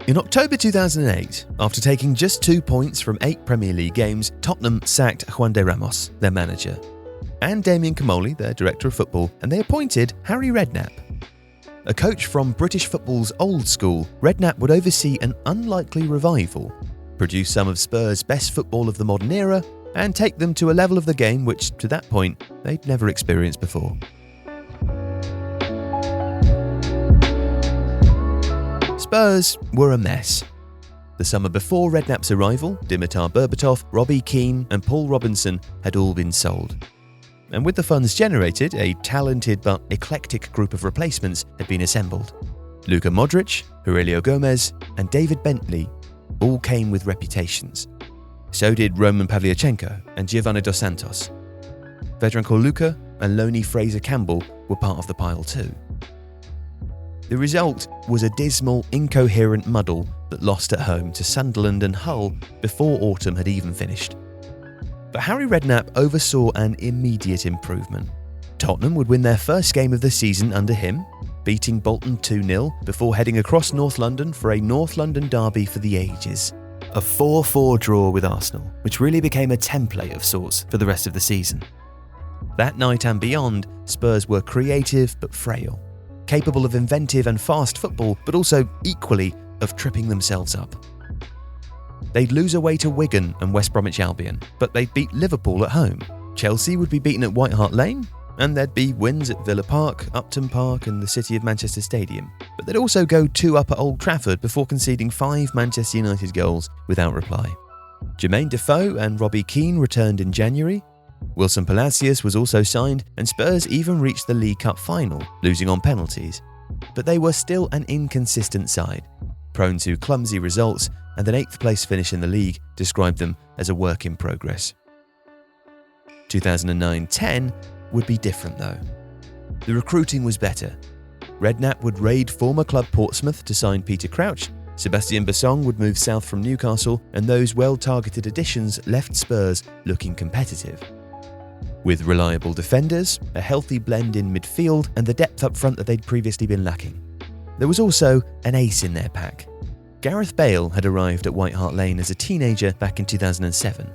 In October 2008, after taking just 2 points from 8 Premier League games, Tottenham sacked Juan de Ramos, their manager, and Damien Comolli, their director of football, and they appointed Harry Redknapp. A coach from British football's old school, Redknapp would oversee an unlikely revival, produce some of Spurs' best football of the modern era, and take them to a level of the game which, to that point, they'd never experienced before. Spurs were a mess. The summer before Redknapp's arrival, Dimitar Berbatov, Robbie Keane and Paul Robinson had all been sold. And with the funds generated, a talented but eclectic group of replacements had been assembled. Luka Modric, Aurelio Gomez and David Bentley all came with reputations. So did Roman Pavlyuchenko and Giovanni Dos Santos. Vedran Luka and Loney Fraser-Campbell were part of the pile too. The result was a dismal, incoherent muddle that lost at home to Sunderland and Hull before autumn had even finished. But Harry Redknapp oversaw an immediate improvement. Tottenham would win their first game of the season under him, beating Bolton 2-0 before heading across North London for a North London derby for the ages. A 4-4 draw with Arsenal, which really became a template of sorts for the rest of the season. That night and beyond, Spurs were creative but frail, capable of inventive and fast football, but also equally of tripping themselves up. They'd lose away to Wigan and West Bromwich Albion, but they'd beat Liverpool at home. Chelsea would be beaten at White Hart Lane, and there'd be wins at Villa Park, Upton Park and the City of Manchester Stadium. But they'd also go 2 up at Old Trafford before conceding 5 Manchester United goals without reply. Jermaine Defoe and Robbie Keane returned in January. Wilson Palacios was also signed, and Spurs even reached the League Cup final, losing on penalties. But they were still an inconsistent side, prone to clumsy results, and an 8th place finish in the league described them as a work in progress. 2009-10 would be different though. The recruiting was better. Redknapp would raid former club Portsmouth to sign Peter Crouch, Sebastian Bassong would move south from Newcastle, and those well-targeted additions left Spurs looking competitive. With reliable defenders, a healthy blend in midfield, and the depth up front that they'd previously been lacking. There was also an ace in their pack. Gareth Bale had arrived at White Hart Lane as a teenager back in 2007.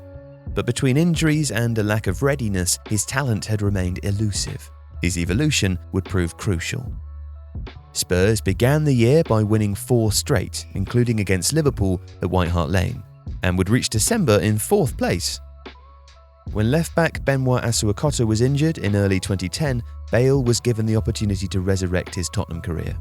But between injuries and a lack of readiness, his talent had remained elusive. His evolution would prove crucial. Spurs began the year by winning 4 straight, including against Liverpool at White Hart Lane, and would reach December in 4th place. When left-back Benoit Asuakoto was injured in early 2010, Bale was given the opportunity to resurrect his Tottenham career.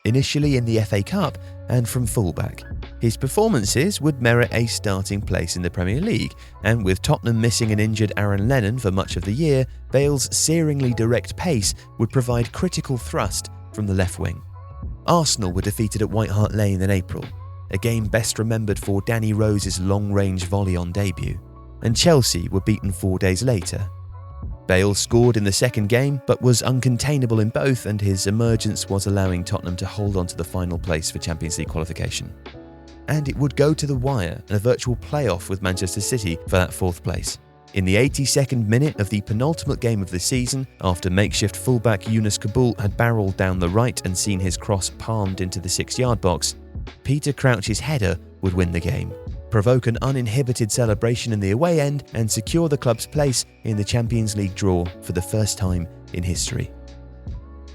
Initially in the FA Cup and from fullback, his performances would merit a starting place in the Premier League, and with Tottenham missing an injured Aaron Lennon for much of the year, Bale's searingly direct pace would provide critical thrust from the left wing. Arsenal were defeated at White Hart Lane in April, a game best remembered for Danny Rose's long-range volley on debut, and Chelsea were beaten 4 days later. Bale scored in the second game, but was uncontainable in both, and his emergence was allowing Tottenham to hold on to the final place for Champions League qualification. And it would go to the wire in a virtual playoff with Manchester City for that 4th place. In the 82nd minute of the penultimate game of the season, after makeshift fullback Yunus Kabul had barreled down the right and seen his cross palmed into the 6-yard box, Peter Crouch's header would win the game, provoke an uninhibited celebration in the away end, and secure the club's place in the Champions League draw for the first time in history.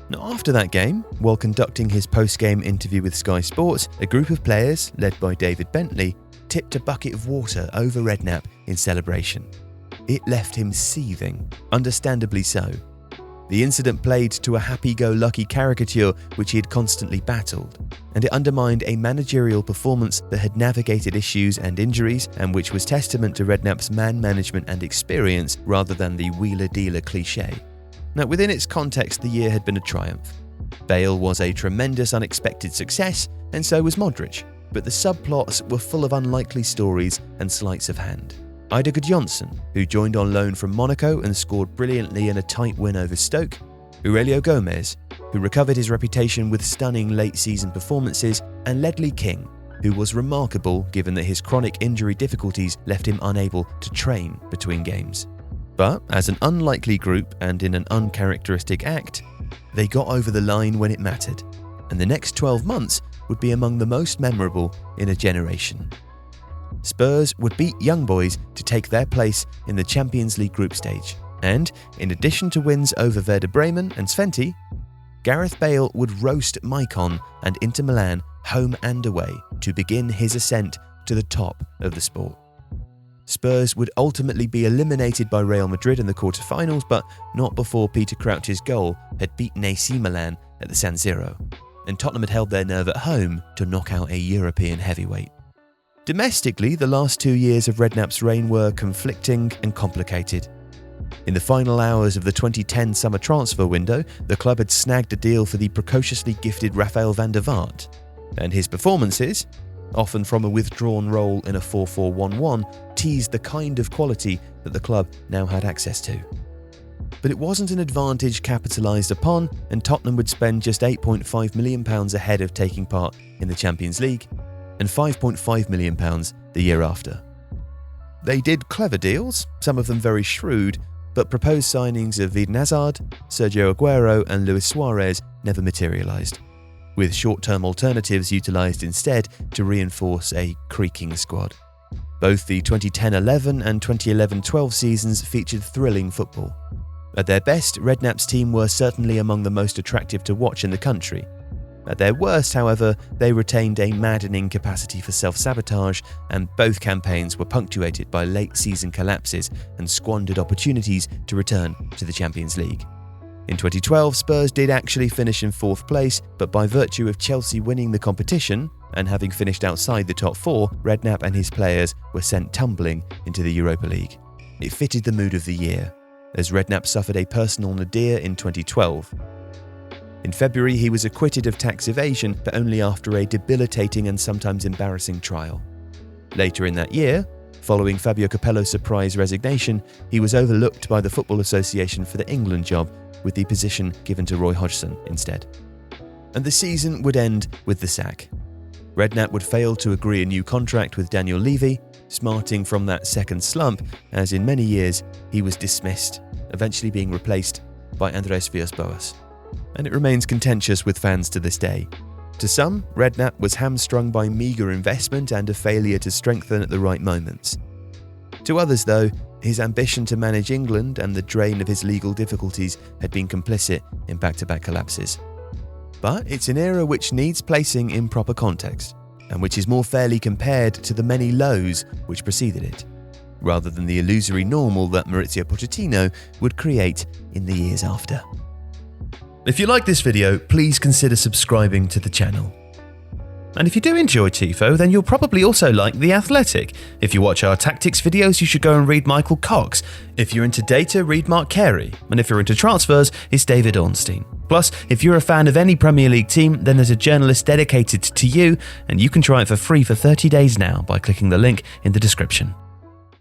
Now, after that game, while conducting his post-game interview with Sky Sports, a group of players, led by David Bentley, tipped a bucket of water over Redknapp in celebration. It left him seething, understandably so. The incident played to a happy-go-lucky caricature which he had constantly battled, and it undermined a managerial performance that had navigated issues and injuries, and which was testament to Redknapp's man management and experience rather than the wheeler-dealer cliché. Now, within its context, the year had been a triumph. Bale was a tremendous unexpected success, and so was Modric, but the subplots were full of unlikely stories and sleights of hand. Ida Gudjonsson, who joined on loan from Monaco and scored brilliantly in a tight win over Stoke, Aurelio Gomez, who recovered his reputation with stunning late-season performances, and Ledley King, who was remarkable given that his chronic injury difficulties left him unable to train between games. But as an unlikely group and in an uncharacteristic act, they got over the line when it mattered, and the next 12 months would be among the most memorable in a generation. Spurs would beat Young Boys to take their place in the Champions League group stage, and in addition to wins over Werder Bremen and Twente, Gareth Bale would roast Maicon and Inter Milan home and away to begin his ascent to the top of the sport. Spurs would ultimately be eliminated by Real Madrid in the quarter-finals, but not before Peter Crouch's goal had beaten AC Milan at the San Siro, and Tottenham had held their nerve at home to knock out a European heavyweight. Domestically, the last 2 years of Redknapp's reign were conflicting and complicated. In the final hours of the 2010 summer transfer window, the club had snagged a deal for the precociously gifted Rafael van der Vaart, and his performances, often from a withdrawn role in a 4-4-1-1, teased the kind of quality that the club now had access to. But it wasn't an advantage capitalised upon, and Tottenham would spend just £8.5 million ahead of taking part in the Champions League, and £5.5 million the year after. They did clever deals, some of them very shrewd, but proposed signings of Eden Hazard, Sergio Aguero and Luis Suarez never materialised, with short-term alternatives utilised instead to reinforce a creaking squad. Both the 2010-11 and 2011-12 seasons featured thrilling football. At their best, Redknapp's team were certainly among the most attractive to watch in the country. At their worst, however, they retained a maddening capacity for self-sabotage, and both campaigns were punctuated by late-season collapses and squandered opportunities to return to the Champions League. In 2012, Spurs did actually finish in 4th place, but by virtue of Chelsea winning the competition and having finished outside the top 4, Redknapp and his players were sent tumbling into the Europa League. It fitted the mood of the year, as Redknapp suffered a personal nadir in 2012. In February, he was acquitted of tax evasion, but only after a debilitating and sometimes embarrassing trial. Later in that year, following Fabio Capello's surprise resignation, he was overlooked by the Football Association for the England job, with the position given to Roy Hodgson instead. And the season would end with the sack. Redknapp would fail to agree a new contract with Daniel Levy, smarting from that second slump, as in many years he was dismissed, eventually being replaced by Andrés Villas-Boas. And it remains contentious with fans to this day. To some, Redknapp was hamstrung by meagre investment and a failure to strengthen at the right moments. To others, though, his ambition to manage England and the drain of his legal difficulties had been complicit in back-to-back collapses. But it's an era which needs placing in proper context, and which is more fairly compared to the many lows which preceded it, rather than the illusory normal that Maurizio Pochettino would create in the years after. If you like this video, please consider subscribing to the channel. And if you do enjoy Tifo, then you'll probably also like The Athletic. If you watch our tactics videos, you should go and read Michael Cox. If you're into data, read Mark Carey. And if you're into transfers, it's David Ornstein. Plus, if you're a fan of any Premier League team, then there's a journalist dedicated to you, and you can try it for free for 30 days now by clicking the link in the description.